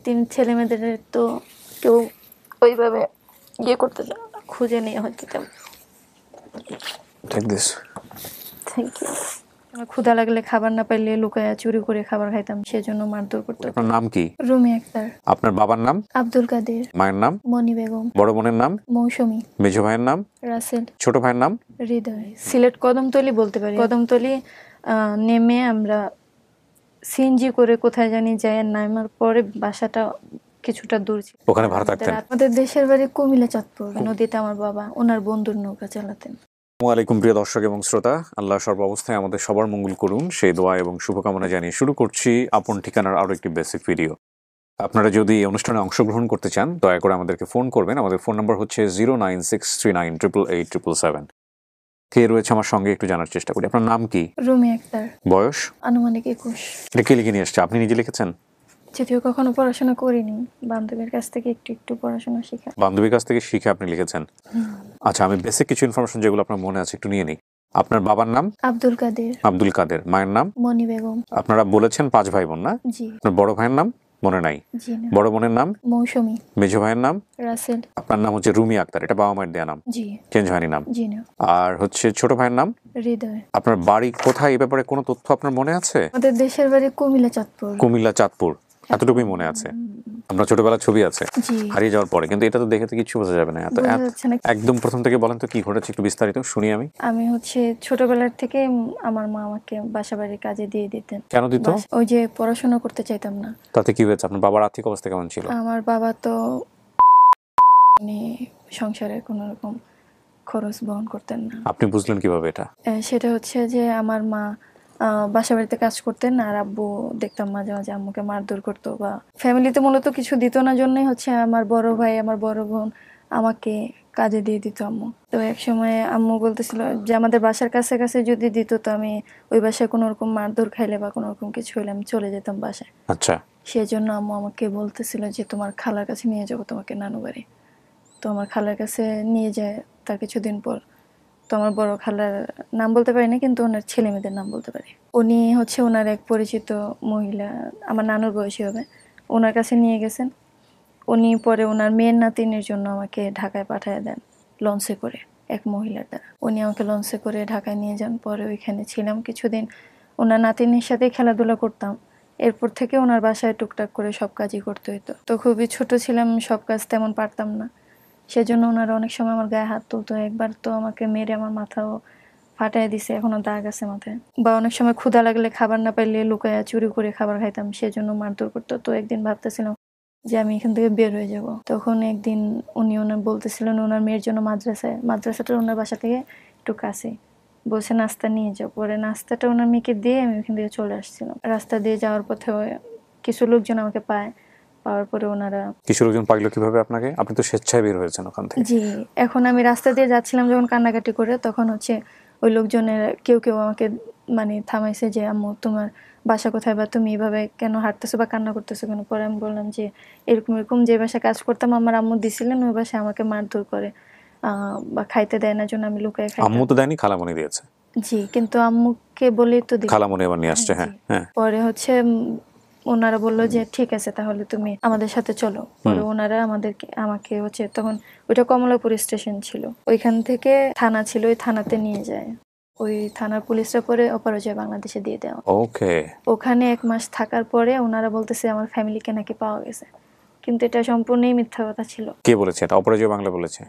তিন ছেলে মেয়েদের তো কেউ ওইভাবে ইয়ে করতে চায় না, খুঁজে নিয়ে হয়তো তেমন। Take this. Thank you. ক্ষুধা লাগলে খাবার না পাইলে লুকায়া চুরি করে খাবার খাইতাম, সেজন্য মারধর করতো। আপনার নাম কি? রুমি আক্তার। আপনার বাবার নাম? আব্দুল কাদের। মায়ের নাম? মনি বেগম। বড় বোনের নাম? মৌসুমী। মেজো ভাইয়ের নাম? রাসেল। ছোট ভাইয়ের নাম? হৃদয়। সিলেট কদমতলি বলতে পারি। কদমতলি নেমে আমরা সিএনজি করে কোথায় জানি যাই, নামার পরে বাসাটা কিছুটা দূর ছিল। ওখানে ভাড়া থাকতেন? আমাদের দেশের বাড়ি কুমিল্লা চাঁদপুর। নদীতে আমার বাবা ওনার বন্ধুর নৌকা চালাতেন। আসসালামু আলাইকুম প্রিয় দর্শক এবং শ্রোতা, আল্লাহ সর্ব অবস্থায় আমাদের সবার মঙ্গল করুন সেই দোয়া এবং শুভকামনা জানিয়ে শুরু করছি আপন ঠিকানার আরো একটি বেসিক ভিডিও। আপনারা যদি এই অনুষ্ঠানে অংশগ্রহণ করতে চান দয়া করে আমাদেরকে ফোন করবেন। আমাদের ফোন নাম্বার হচ্ছে 09639888777। কে রয়েছে আমার সঙ্গে একটু জানার চেষ্টা করি। আপনার নাম কি? রুমি আক্তার। বয়স? আনুমানিক 21। এটা কে লিখে নিয়ে আসছে? আপনি নিজে লিখেছেন? যদিও কখনো পড়াশোনা করিনি, বান্ধবীর কাছ থেকে একটু একটু পড়াশোনা শিখা। বান্ধবীর কাছ থেকে শিখে আপনি লিখেছেন? আচ্ছা, আমি বেসিক কিছু ইনফরমেশন যেগুলো আপনার মনে আছে একটু নিয়ে নিই। আপনার বাবার নাম? আব্দুল কাদের। আব্দুল কাদের। মায়ের নাম? মনি বেগম। আপনারা বলেছেন 5 ভাই বোন না? জি। আপনার বড় ভাইয়ের নাম মনে নাই? জি না। বড় বোনের নাম? মৌসুমী। মেজো ভাইয়ের নাম? রাসেল। আপনার নাম হচ্ছে রুমি আক্তার, এটা বাবা মায়ের দেয়া নাম? জি। চেঞ্জ হয়নি নাম? জি না। আর হচ্ছে ছোট ভাইয়ের নাম? হৃদয়। আপনার বাড়ি কোথায় এই ব্যাপারে কোনো তথ্য আপনার মনে আছে? আমাদের দেশের বাড়ি কুমিল্লা চাঁদপুর। কুমিল্লা চাঁদপুর, এতটুকুই মনে আছে। আপনার ছোটবেলার ছবি আছে জি। হারিয়ে যাওয়ার পরে, কিন্তু এটা তো দেখে তো কিছু বোঝা যাবে না। বোঝা যাচ্ছে না। একদম প্রথম থেকে বলেন তো কি ঘটেছে, একটু বিস্তারিত শুনি আমি। আমি হচ্ছে ছোটবেলার থেকে আমার মা আমাকে বাসা বাড়ির কাজে দিয়ে দিতেন। কেন দিত? ওই যে পড়াশোনা করতে চাইতাম না। তাতে কি হয়েছে? আপনার বাবার আর্থিক অবস্থা কেমন ছিল? আমার বাবা তো সংসারে কোনো রকম খরচ বহন করতেন না। আপনি বুঝলেন কিভাবে এটা? সেটা হচ্ছে যে আমার মা বাসা বাড়িতে কাজ করতেন, আর আব্বু দেখতাম মাঝে মাঝে আম্মুকে মারধর করতো, বা ফ্যামিলিতে মূলত কিছু দিত না, জন্যই হচ্ছে আমার বড় ভাই আমার বড় বোন আমাকে কাজে দিয়ে দিত আম্মু। তো এক সময় আম্মু বলতেছিল যে আমাদের বাসার কাছে কাছে যদি দিত তো আমি ওই বাসায় কোনো রকম মারধর খাইলে বা কোনো রকম কিছু হইলে আমি চলে যেতাম বাসায়। আচ্ছা। সেজন্য আম্মু আমাকে বলতেছিল যে তোমার খালার কাছে নিয়ে যাবো তোমাকে নানু বাড়ি। তো আমার খালার কাছে নিয়ে যায়। তার কিছুদিন পর তো আমার বড় খালার নাম বলতে পারি না, কিন্তু ওনার ছেলে মেয়েদের নাম বলতে পারি। উনি হচ্ছে ওনার এক পরিচিত মহিলা, আমার নানুর বয়সী হবে, ওনার কাছে নিয়ে গেছেন। উনি পরে ওনার মেয়ের নাতিনের জন্য আমাকে ঢাকায় পাঠিয়ে দেন লঞ্চে করে, এক মহিলার দ্বারা। উনি আমাকে লঞ্চে করে ঢাকায় নিয়ে যান। পরে ওইখানে ছিলাম কিছুদিন, ওনার নাতিনের সাথে খেলাধুলা করতাম। এরপর থেকে ওনার বাসায় টুকটাক করে সব কাজই করতে হইতো। তো খুবই ছোট ছিলাম, সব কাজ তেমন পারতাম না, সেজন্য ওনারা অনেক সময় আমার গায়ে হাত তুলতো। একবার তো আমাকে মেরে আমার মাথাও ফাটাই দিছে, এখনো দাগ আছে মাথায়। বা অনেক সময় ক্ষুধা লাগলে খাবার না পাইলে লুকায়া চুরি করে খাবার খাইতাম, সেজন্য মারধর করতো। তো একদিন ভাবতেছিলাম যে আমি এখান থেকে বের হয়ে যাব। তখন একদিন উনি ওনার বলতেছিলেন ওনার মেয়ের জন্য মাদ্রাসাটা ওনার বাসা থেকে একটু কাছে, বসে নাস্তা নিয়ে যাও। পরে নাস্তাটা ওনার মেয়েকে দিয়ে আমি ওখান থেকে চলে আসছিলাম। রাস্তা দিয়ে যাওয়ার পথে কিছু লোকজন আমাকে পায়, পাওয়ার পরে ওনারা। কিছু লোকজন পাইলো কিভাবে আপনাকে? আপনি তো স্বেচ্ছায় বের হয়েছেন ওখান থেকে। জি। এখন আমি রাস্তা দিয়ে যাচ্ছিলাম যখন কান্নাকাটি করে, তখন হচ্ছে ওই লোকজনের কেউ কেউ আমাকে মানে থামাইছে যে আম্মু তোমার বাসা কোথায়, বা তুমি এইভাবে কেন হাঁটতেছো বা কান্না করতেছো কেন? পরে আমি বললাম যে এরকম এরকম, যে বাসায় কাজ করতাম আমার আম্মু দিছিলেন, ওই বাসায় আমাকে মারধর করে বা খাইতে দেয় না, জন্য আমি লুকায় খাই। আম্মু তো দেয়নি, খালামণি দিয়েছে। জি, কিন্তু আম্মুকে বলেই তো খালামণি আবার নিয়ে আসছে। হ্যাঁ হ্যাঁ। পরে হচ্ছে ওনারা বললো যে ঠিক আছে তাহলে তুমি আমাদের সাথে চলো। পরে ওনারা আমাকে হচ্ছে, তখন ওইটা কমলাপুর স্টেশন ছিল, ওইখান থেকে থানা ছিল, ওই থানাতে নিয়ে যায়। ওই থানার পুলিশরা পরে অপরাজয় বাংলাদেশে দিয়ে দেওয়া। ওকে। ওখানে 1 মাস থাকার পরে ওনারা বলতেছে আমার ফ্যামিলিকে নাকি পাওয়া গেছে, কিন্তু এটা সম্পূর্ণই মিথ্যা কথা ছিল। কে বলেছে এটা? অপরাজয় বাংলা বলেছে?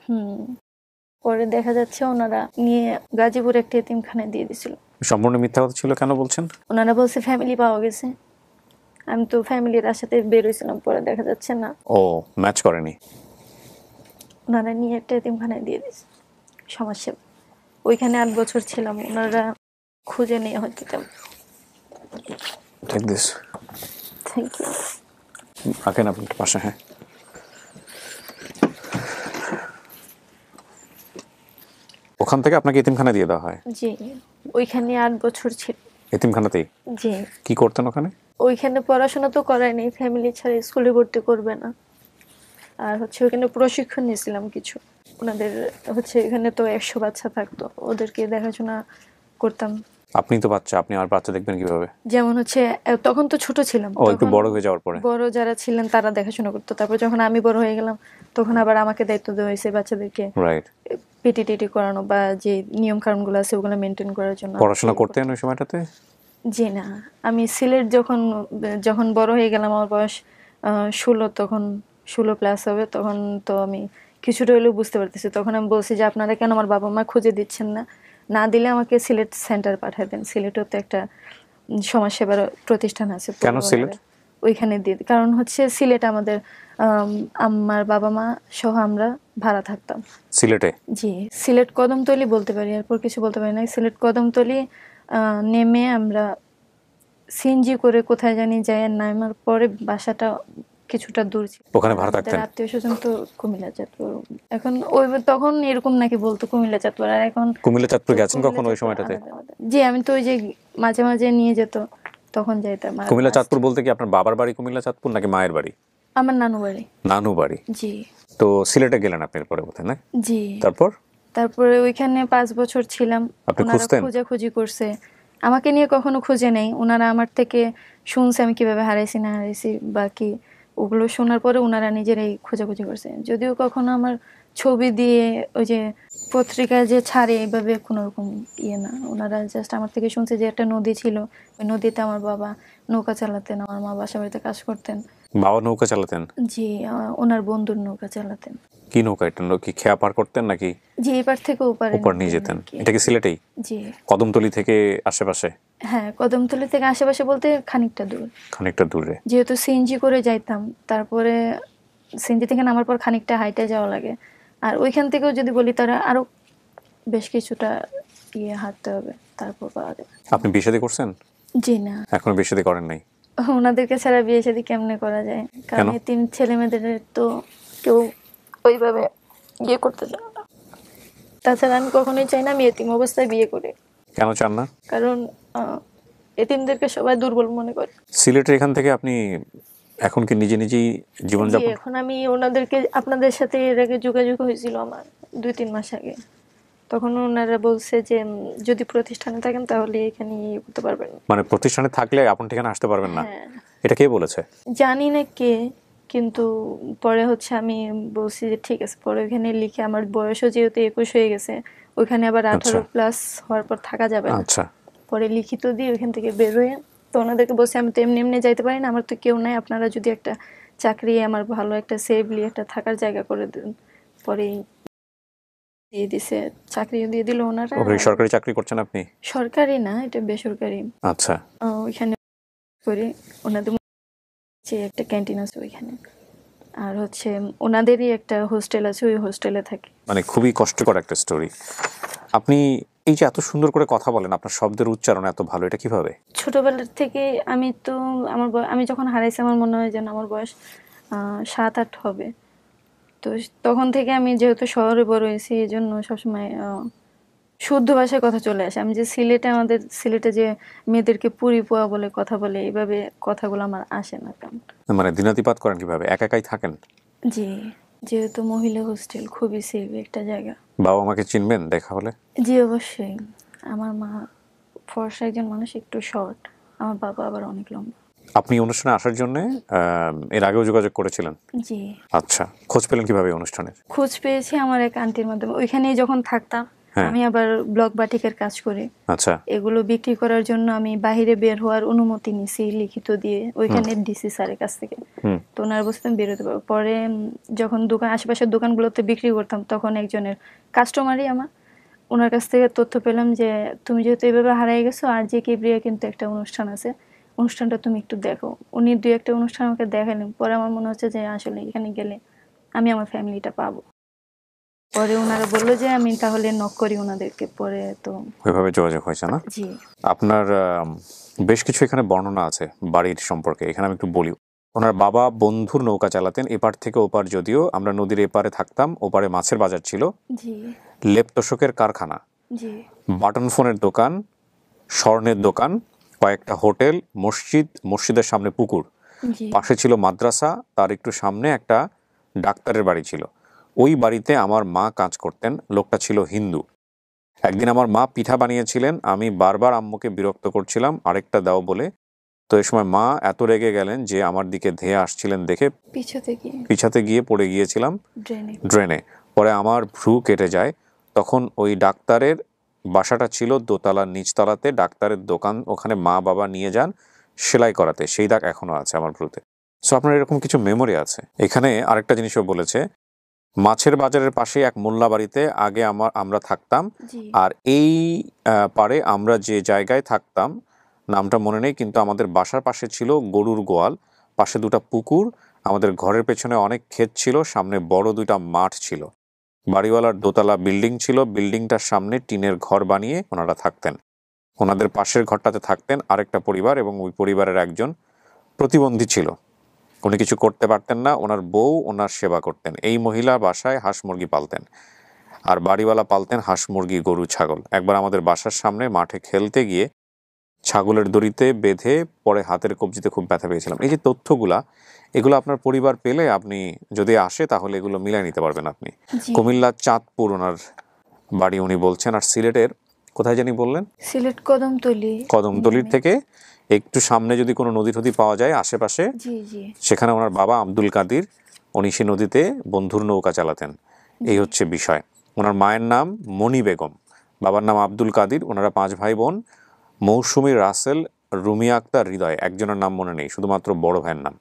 পরে দেখা যাচ্ছে ওনারা নিয়ে গাজীপুর একটা এতিমখানায় দিয়ে দিছিল। সম্পূর্ণ মিথ্যা কথা ছিল কেন বলছেন? ওনারা বলছে ফ্যামিলি পাওয়া গেছে। আমি তো ফ্যামিলির আশাতে বের হয়েছিলাম, পরে দেখা যাচ্ছে না, ও ম্যাচ করেনি। ওনারা নিয়ে একটা এতিমখানায় দিয়ে দিয়েছে সমাজসেবা। ওইখানে 8 বছর ছিলাম, ওনারা খুঁজে নিয়ে হয়তো তেমন। Take this. Thank you. রাখেন আপনার পাশে। হ্যাঁ। ওখান থেকে আপনাকে এতিমখানা দিয়ে দেওয়া হয়? জি, ওইখানে 8 বছর ছিল এতিমখানাতেই? জি। কি করতেন ওখানে? ওইখানে পড়াশোনা তো করায়নি, ফ্যামিলি ছাড়া স্কুলে ভর্তি করবে না। আর হচ্ছে ওইখানে প্রশিক্ষণ নিয়েছিলাম কিছু, ওনাদের হচ্ছে এখানে তো 100 বাচ্চা থাকতো, ওদেরকে দেখাশোনা করতাম। আপনি তো বাচ্চা, আপনি আমার বাচ্চা দেখবেন কিভাবে? যেমন হচ্ছে তখন তো ছোট ছিলাম, ও একটু তখন বড় হয়ে যাওয়ার পরে। বড় যারা ছিলেন তারা দেখাশোনা করতো, তারপর যখন আমি বড় হয়ে গেলাম তখন আবার আমাকে দায়িত্ব দেওয়া হয়েছে বাচ্চাদেরকে রাইট। পিটি টিটি করানো বা যে নিয়ম কানুন গুলো আছে ওগুলো মেনটেন করার জন্য পড়াশোনা আমাকে করতেন ওই সময়টাতে? জি না, আমি সিলেট যখন যখন বড় হয়ে গেলাম, আমার বয়স 16, তখন 16+ হবে, তখন তো আমি কিছুটা হলেও বুঝতে পারতেছি। তখন আমি বলছি যে আপনারা কেন আমার বাবা মা খুঁজে দিচ্ছেন না, না দিলে আমাকে সিলেট সেন্টার পাঠিয়ে দেন। সিলেটও তো একটা সমাজসেবার প্রতিষ্ঠান আছে কেন সিলেট? ওইখানে দিয়ে দিই। কারণ হচ্ছে সিলেট আমাদের আমার বাবা মা সহ আমরা ভাড়া থাকতাম সিলেটে? জি, সিলেট কদমতলি বলতে পারি, এরপর কিছু বলতে পারি না। সিলেট কদমতলি নেমে আমরা সিএনজি করে কোথায় জানি যায়, নামার পরে বাসাটা কিছুটা দূর ছিল। ওখানে ভাড়া থাকতেন? আত্মীয় স্বজন তো কুমিল্লা চাঁদপুর, এখন ওই তখন এরকম নাকি বলতো কুমিল্লা চাঁদপুর, আর এখন কুমিল্লা চাঁদপুর গেছেন কুমিল্লা কখন ওই চাঁদপুর সময়টাতে? আলাদা আলাদা। জি, আমি তো ওই যে মাঝে মাঝে নিয়ে যেত, তখন যাইতাম। আর কুমিল্লা চাঁদপুর বলতে কি আপনার বাবার বাড়ি কুমিল্লা চাঁদপুর নাকি মায়ের বাড়ি? আমার নানু বাড়ি। নানু বাড়ি? জি তো সিলেটে গেলেন আপনি পরে বোধহয়, না? জি। তারপর? তারপরে ওইখানে 5 বছর ছিলাম। আপনি ওনারা খুঁজতেন? খোঁজাখুঁজি করছে, আমাকে নিয়ে কখনো খুঁজে নেই। ওনারা আমার থেকে শুনছে আমি কিভাবে হারাইছি না হারাইছি বা কি, ওগুলো শোনার পরে ওনারা নিজেরাই খোঁজাখুঁজি করছে। যদিও কখনো আমার ছবি দিয়ে ওই যে পত্রিকায় যে ছাড়ে এইভাবে কোনো রকম ইয়ে না, ওনারা জাস্ট আমার থেকে শুনছে যে একটা নদী ছিল, ওই নদীতে আমার বাবা নৌকা চালাতেন, আমার মা বাসা বাড়িতে কাজ করতেন। বাবা নৌকা চালাতেন? জি, ওনার বন্ধুর নৌকা চালাতেন। কি নৌকা এটা? কি খেয়া পার করতেন নাকি? জি, এপার থেকে ওপারে ওপার নিয়ে যেতেন? এটা কি সিলেটেই? জি। কদমতলি থেকে আশেপাশে? হ্যাঁ, কদমতলি থেকে আশেপাশে বলতে খানিকটা দূর। খানিকটা দূরে? যেহেতু সিএনজি করে যাইতাম, তারপরে সিএনজি থেকে নামার পর খানিকটা হাইটে যাওয়া লাগে। আর ওইখান থেকেও যদি বলি তারা আরো বেশ কিছুটা হাঁটতে হবে, তারপর পাওয়া যাবে। আপনি বিয়ে শাদী করছেন? জি না, এখনো বিয়ে শাদী করেন নাই? ওনাদেরকে ছাড়া বিয়ে শাদী কেমনে করা যায়? কারণ কেন? এই 3 ছেলে মেয়েদের তো কেউ ওইভাবে বিয়ে করতে চায় না। তাছাড়া আমি কখনোই চাই না আমি এতিম অবস্থায় বিয়ে করি। কেন চান না? কারণ এতিমদেরকে সবাই দুর্বল মনে করে। সিলেটের এখান থেকে আপনি এখন কি নিজে নিজেই জি, জীবনযাপন? এখন আমি ওনাদেরকে, আপনাদের সাথে এর আগে যোগাযোগ হয়েছিল আমার 2-3 মাস আগে। তখন ওনারা বলছে যে যদি প্রতিষ্ঠানে থাকেন তাহলে এখানে ইয়ে করতে পারবেন। মানে প্রতিষ্ঠানে থাকলে আপন ঠিকানা আসতে পারবেন না? হ্যাঁ, এটা কে বলেছে? জানি না কে, কিন্তু পরে হচ্ছে আমি বলছি যে ঠিক আছে, পরে ওখানে লিখে আমার বয়সও যেহেতু 21 হয়ে গেছে, ওইখানে আবার 18+ হওয়ার পর থাকা যাবে না। আচ্ছা। পরে লিখিত দিয়ে ওইখান থেকে বের হয়ে তো ওনাদেরকে বলছি আমি তো এমনি এমনি যাইতে পারি না, আমার তো কেউ নাই, আপনারা যদি একটা চাকরি আমার ভালো একটা সেফলি একটা থাকার জায়গা করে দেন। পরে দিয়ে দিছে, চাকরিও দিয়ে দিল ওনারা। ওখানে সরকারি চাকরি করছেন আপনি? সরকারি না, এটা বেসরকারি। আচ্ছা। ওইখানে করি, ওনাদের যে একটা ক্যান্টিন আছে ওইখানে, আর হচ্ছে ওনাদেরই একটা হোস্টেল আছে, ওই হোস্টেলে থাকি। মানে খুবই কষ্টকর একটা স্টোরি। আপনি এই যে এত সুন্দর করে কথা বলেন, আপনার শব্দের উচ্চারণ এত ভালো, এটা কিভাবে? ছোটবেলার থেকে আমি তো আমি যখন হারাইছি আমার মনে হয় যেন আমার বয়স 7-8 হবে। তো তখন থেকে আমি যেহেতু শহরে বড় হয়েছি, এই জন্য সবসময় শুদ্ধ ভাষায় কথা চলে আসে। আমি যে আমাদের সিলেটে যে মেয়েদেরকে পুরি পোয়া বলে কথা বলে, এইভাবে কথাগুলো আমার আসে না কেমন। মানে দিনাতিপাত করেন কিভাবে? একা একাই থাকেন? জি, যেহেতু মহিলা হোস্টেল খুবই সেফ একটা জায়গা। বাবা মাকে চিনবেন দেখা হলে? জি অবশ্যই। আমার মা ফর্সা একজন মানুষ, একটু শর্ট, আমার বাবা আবার অনেক লম্বা। আপনি অনুষ্ঠানে আসার জন্য এর আগেও যোগাযোগ করেছিলেন? জি। আচ্ছা, খোঁজ পেলেন কিভাবে অনুষ্ঠানের? খোঁজ পেয়েছি আমার এক আন্টির মাধ্যমে। ওইখানেই যখন থাকতাম, হ্যাঁ। আমি আবার ব্লক বাটিকের কাজ করি। আচ্ছা। এগুলো বিক্রি করার জন্য আমি বাহিরে বের হওয়ার অনুমতি নিছি লিখিত দিয়ে ওইখানে ডিসি স্যারের কাছ থেকে। তো ওনার বলতে আমি বেরোতে পারবো। পরে যখন আশেপাশের দোকানগুলোতে বিক্রি করতাম, তখন একজনের কাস্টমারই আমার, ওনার কাছ থেকে তথ্য পেলাম যে তুমি যেহেতু এইভাবে হারিয়ে গেছো, আর যে কিবরিয়া কিন্তু একটা অনুষ্ঠান আছে, অনুষ্ঠানটা তুমি একটু দেখো। উনি 2-1টা অনুষ্ঠান আমাকে দেখালেন, পরে আমার মনে হচ্ছে যে আসলে এখানে গেলে আমি আমার ফ্যামিলিটা পাবো। পরে ওনারা বললো যে আমি তাহলে নক করি ওনাদেরকে, পরে তো ওইভাবে যোগাযোগ হয়েছে না? জি। আপনার বেশ কিছু এখানে বর্ণনা আছে বাড়ির সম্পর্কে, এখানে আমি একটু বলি। ওনার বাবা বন্ধুর নৌকা চালাতেন, এপার থেকে ওপার, যদিও আমরা নদীর এপারে থাকতাম, ওপারে মাছের বাজার ছিল, জি লেপ তোশকের কারখানা, জি বাটন ফোনের দোকান, স্বর্ণের দোকান, কয়েকটা হোটেল, মসজিদ, মসজিদের সামনে পুকুর, জি পাশে ছিল মাদ্রাসা, তার একটু সামনে একটা ডাক্তারের বাড়ি ছিল। ওই বাড়িতে আমার মা কাজ করতেন, লোকটা ছিল হিন্দু। একদিন আমার মা পিঠা বানিয়েছিলেন, আমি বারবার আম্মুকে বিরক্ত করছিলাম আরেকটা দাও বলে। তো এই সময় মা এত রেগে গেলেন যে আমার দিকে ধেয়ে আসছিলেন দেখে পিছাতে গিয়ে পড়ে গিয়েছিলাম ড্রেনে। পরে আমার ভ্রু কেটে যায়। তখন ওই ডাক্তারের বাসাটা ছিল দোতলার নিচতলাতে, ডাক্তারের দোকান, ওখানে মা বাবা নিয়ে যান সেলাই করাতে। সেই দাগ এখনো আছে আমার ভ্রুতে। সো আপনার এরকম কিছু মেমোরি আছে। এখানে আরেকটা জিনিসও বলেছে, মাছের বাজারের পাশে এক মোল্লা বাড়িতে আগে আমরা থাকতাম। আর এই পারে আমরা যে জায়গায় থাকতাম নামটা মনে নেই, কিন্তু আমাদের বাসার পাশে ছিল গরুর গোয়াল, পাশে দুটো পুকুর, আমাদের ঘরের পেছনে অনেক ক্ষেত ছিল, সামনে বড় দুইটা মাঠ ছিল। বাড়িওয়ালার দোতলা বিল্ডিং ছিল, বিল্ডিংটার সামনে টিনের ঘর বানিয়ে ওনারা থাকতেন। ওনাদের পাশের ঘরটাতে থাকতেন আরেকটা পরিবার, এবং ওই পরিবারের একজন প্রতিবন্ধী ছিল। উনি কিছু করতে পারতেন না, ওনার বউ ওনার সেবা করতেন। এই মহিলা বাসায় হাঁস মুরগি পালতেন, আর বাড়িওয়ালা পালতেন হাঁস মুরগি গরু ছাগল। একবার আমাদের বাসার সামনে মাঠে খেলতে গিয়ে ছাগলের দড়িতে বেঁধে পরে হাতের কবজিতে খুব ব্যথা পেয়েছিলাম। এই যে তথ্যগুলা, এগুলো আপনার পরিবার পেলে আপনি যদি আসে তাহলে এগুলো মিলাই নিতে পারবেন আপনি। কুমিল্লার চাঁদপুর ওনার বাড়ি উনি বলছেন, আর সিলেটের কোথায় জানি বললেন, সিলেট কদমতলির থেকে একটু সামনে যদি কোনো নদী টদী পাওয়া যায় আশেপাশে, সেখানে ওনার বাবা আব্দুল কাদির, উনি সে নদীতে বন্ধুর নৌকা চালাতেন। এই হচ্ছে বিষয়। ওনার মায়ের নাম মণি বেগম, বাবার নাম আব্দুল কাদির। ওনারা 5 ভাই বোন, মৌসুমী, রাসেল, রুমিয়া আক্তার, হৃদয়। একজনের নাম মনে নেই, শুধুমাত্র বড় ভাইয়ের নাম।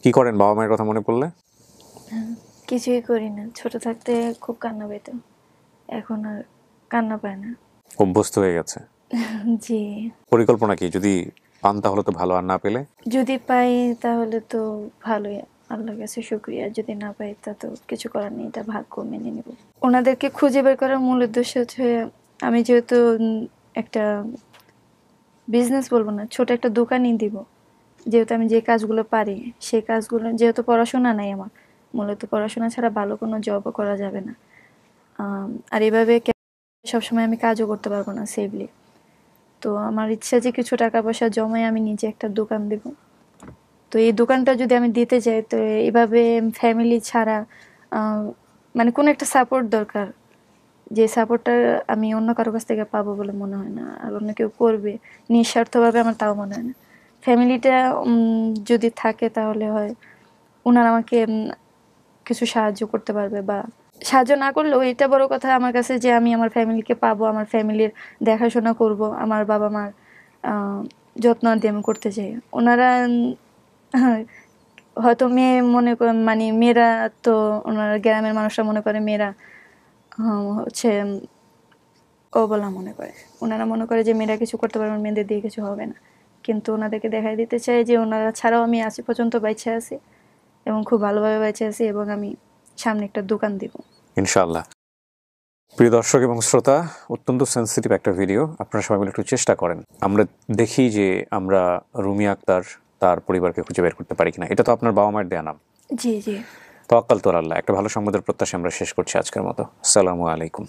কি করেন বাবা মায়ের কথা মনে পড়লে? কিছুই করি না। ছোট থাকতে খুব কান্না পেতাম, এখন আর কান্না পায় না, অভ্যস্ত হয়ে গেছে। জি। পরিকল্পনা কি, যদি পান তাহলে তো ভালো, আর না পেলে? যদি পাই তাহলে তো ভালোই, আল্লাহর কাছে শুকরিয়া। যদি না পাই তা তো কিছু করার নেই, এটা ভাগ্য, মেনে নেব। ওনাদেরকে খুঁজে বের করার মূল উদ্দেশ্য হচ্ছে, আমি যেহেতু একটা বিজনেস বলবো না, ছোট একটা দোকানই দিব, যেহেতু আমি যে কাজগুলো পারি সেই কাজগুলো, যেহেতু পড়াশোনা নাই আমার, মূলত পড়াশোনা ছাড়া ভালো কোনো জবও করা যাবে না। আর এভাবে সবসময় আমি কাজও করতে পারবো না সেফলি। তো আমার ইচ্ছা যে কিছু টাকা পয়সা জমায় আমি নিজে একটা দোকান দেব। তো এই দোকানটা যদি আমি দিতে চাই, তো এইভাবে ফ্যামিলি ছাড়া মানে কোনো একটা সাপোর্ট দরকার, যে সাপোর্টটা আমি অন্য কারো কাছ থেকে পাবো বলে মনে হয় না, আর অন্য কেউ করবে নিঃস্বার্থভাবে, আমার তাও মনে হয় না। ফ্যামিলিটা যদি থাকে তাহলে হয় ওনারা আমাকে কিছু সাহায্য করতে পারবে, বা সাহায্য না করলেও এটা বড় কথা আমার কাছে যে আমি আমার ফ্যামিলিকে পাবো, আমার ফ্যামিলির দেখাশোনা করব, আমার বাবা মার যত্ন দিয়ে আমি করতে চাই। ওনারা হয়তো মেয়ে মনে করে, মানে মেয়েরা তো, ওনারা গ্রামের মানুষরা মনে করে মেয়েরা হচ্ছে অবলা মনে করে। ওনারা মনে করে যে মেয়েরা কিছু করতে পারবে, মেয়েদের দিয়ে কিছু হবে না। কিন্তু ওনাদেরকে দেখাই দিতে চাই যে ওনারা ছাড়াও আমি আজ পর্যন্ত বেঁচে আছি, এবং খুব ভালোভাবে বেঁচে আছি, এবং আমি সামনে একটা দোকান দিব ইনশাআল্লাহ। প্রিয় দর্শক এবং শ্রোতা, অত্যন্ত সেন্সিটিভ একটা ভিডিও, আপনারা সবাই মিলে একটু চেষ্টা করেন। আমরা দেখি যে আমরা রুমিয়া আক্তার তার পরিবারকে খুঁজে বের করতে পারি কিনা। এটা তো আপনার বাবা মায়ের দেয়া নাম। জি জি। তাওয়াক্কাল তু আলাল্লাহ। একটা ভালো সংবাদের প্রত্যাশা আমরা শেষ করছি আজকের মতো। আসসালামু আলাইকুম।